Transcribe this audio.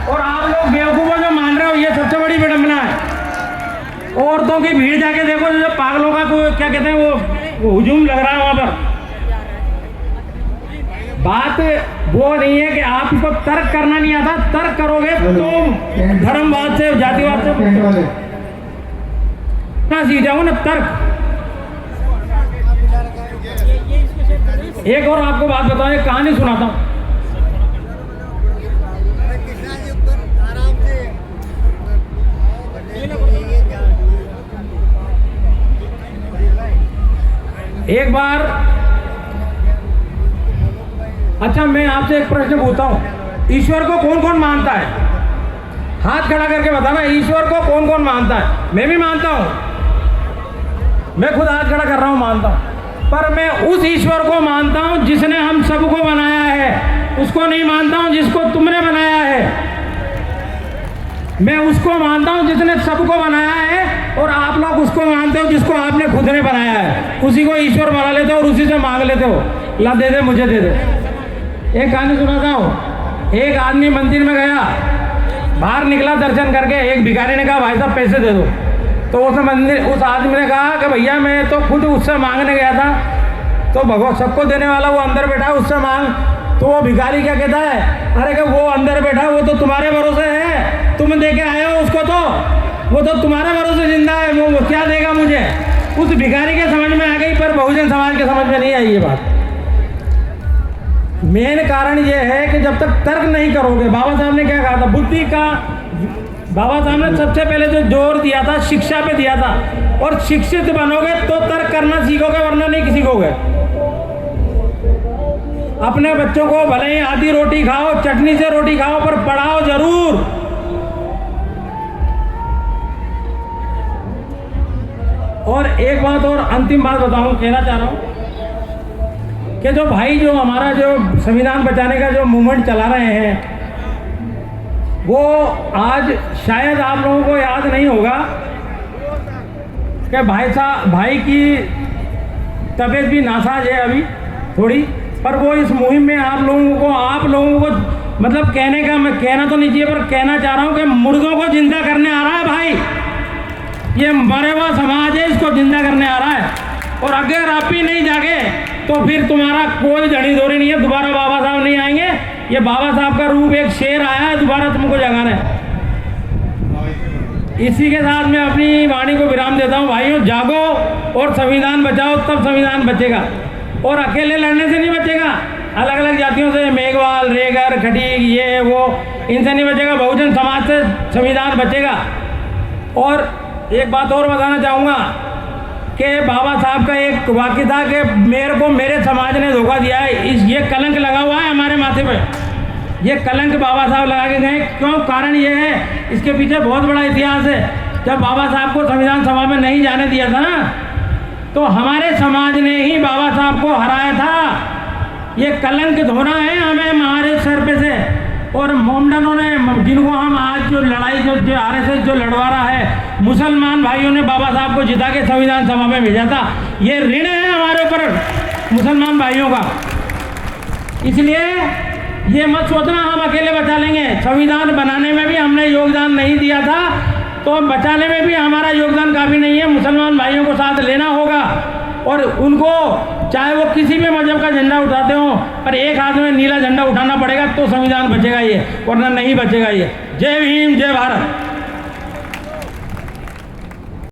और आप लोग बेवकूफ़ों जो मान रहे हो, ये सबसे बड़ी विडंबना है। औरतों की भीड़ जाके देखो, जो पागलों का कोई क्या कहते हैं वो हुजूम लग रहा है वहाँ पर। बात वो नहीं है कि आपको तर्क करना नहीं आता, तर्क करोगे तो धर्मवाद से जातिवाद से ना सीख जाओ ना तर्क। एक और आपको बात बताओ, एक कहानी सुनाता हूँ। एक बार, अच्छा मैं आपसे एक प्रश्न पूछता हूँ, ईश्वर को कौन कौन मानता है? हाथ खड़ा करके बताना, ईश्वर को कौन कौन मानता है? मैं भी मानता हूँ, मैं खुद हाथ खड़ा कर रहा हूँ, मानता हूँ। पर मैं उस ईश्वर को मानता हूँ जिसने हम सबको बनाया है, उसको नहीं मानता हूँ जिसको तुमने बनाया है। मैं उसको मानता हूँ जिसने सबको बनाया है, और आप लोग उसको मानते हो जिसको आपने खुद ने बनाया है। उसी को ईश्वर बना लेते हो और उसी से मांग लेते हो, ला दे दे मुझे दे दे। एक कहानी सुनाता हूँ। एक आदमी मंदिर में गया, बाहर निकला दर्शन करके, एक भिखारी ने कहा भाई साहब पैसे दे दो। तो उस आदमी ने कहा कि भैया मैं तो खुद उससे मांगने गया था, तो भगवान सबको देने वाला वो अंदर बैठा है, उससे मांग। तो वो भिखारी क्या कहता है, अरे कि वो अंदर बैठा है वो तो तुम्हारे भरोसे है, तुम दे के आए हो उसको, तो वो तो तुम्हारे भरोसे जिंदा है, वो क्या देगा मुझे। उस भिखारी के समझ में आ गई, पर बहुजन समाज के समझ में नहीं आई ये बात। मेन कारण ये है कि जब तक तर्क नहीं करोगे, बाबा साहब ने क्या कहा था, बुद्धि का, बाबा साहब ने सबसे पहले जो जोर दिया था शिक्षा पे दिया था, और शिक्षित बनोगे तो तर्क करना सीखोगे, वरना नहीं सीखोगे। अपने बच्चों को भले ही आधी रोटी खाओ, चटनी से रोटी खाओ, पर पढ़ाओ जरूर। और एक बात और अंतिम बात बताऊं, कहना चाह रहा हूं कि जो भाई जो हमारा जो संविधान बचाने का जो मूवमेंट चला रहे हैं, वो आज शायद आप लोगों को याद नहीं होगा कि भाई की तबीयत भी नासाज है अभी थोड़ी, पर वो इस मुहिम में आप लोगों को मतलब कहने का, मैं कहना तो नहीं चाहिए पर कहना चाह रहा हूँ कि मुर्दों को जिंदा करने आ रहा है भाई। ये मरे हुआ समाज है, इसको जिंदा करने आ रहा है। और अगर आप ही नहीं जागे तो फिर तुम्हारा कोई जड़ी दोरी नहीं है, दोबारा बाबा साहब नहीं आएंगे। ये बाबा साहब का रूप एक शेर आया है, दोबारा तुमको जगाना है। इसी के साथ मैं अपनी वाणी को विराम देता हूँ। भाइयों जागो और संविधान बचाओ, तब संविधान बचेगा। और अकेले लड़ने से नहीं बचेगा, अलग अलग जातियों से, मेघवाल, रेगर, खटीक, ये वो, इनसे नहीं बचेगा। बहुजन समाज से संविधान बचेगा। और एक बात और बताना चाहूँगा कि बाबा साहब का एक वाक्य था कि मेरे को मेरे समाज ने धोखा दिया है। ये कलंक लगा हुआ है हमारे माथे पे, ये कलंक बाबा साहब लगा के गए। क्यों? कारण ये है, इसके पीछे बहुत बड़ा इतिहास है। जब बाबा साहब को संविधान सभा में नहीं जाने दिया था ना, तो हमारे समाज ने ही बाबा साहब को हराया था। ये कलंक धोना है हमें हमारे सर पे से। और मोमडनों ने, जिनको हम आज जो लड़ाई जो RSS जो लड़वा रहा है, मुसलमान भाइयों ने बाबा साहब को जिता के संविधान सभा में भेजा था। ये ऋण है हमारे ऊपर मुसलमान भाइयों का। इसलिए ये मत सोचना हम अकेले बचा लेंगे। संविधान बनाने में भी हमने योगदान नहीं दिया था, तो बचाने में भी हमारा योगदान काफ़ी नहीं है। मुसलमान भाइयों को साथ लेना होगा, और उनको चाहे वो किसी भी मजहब का झंडा उठाते हो, पर एक हाथ में नीला झंडा उठाना पड़ेगा, तो संविधान बचेगा ये, वरना नहीं बचेगा ये। जय भीम, जय भारत।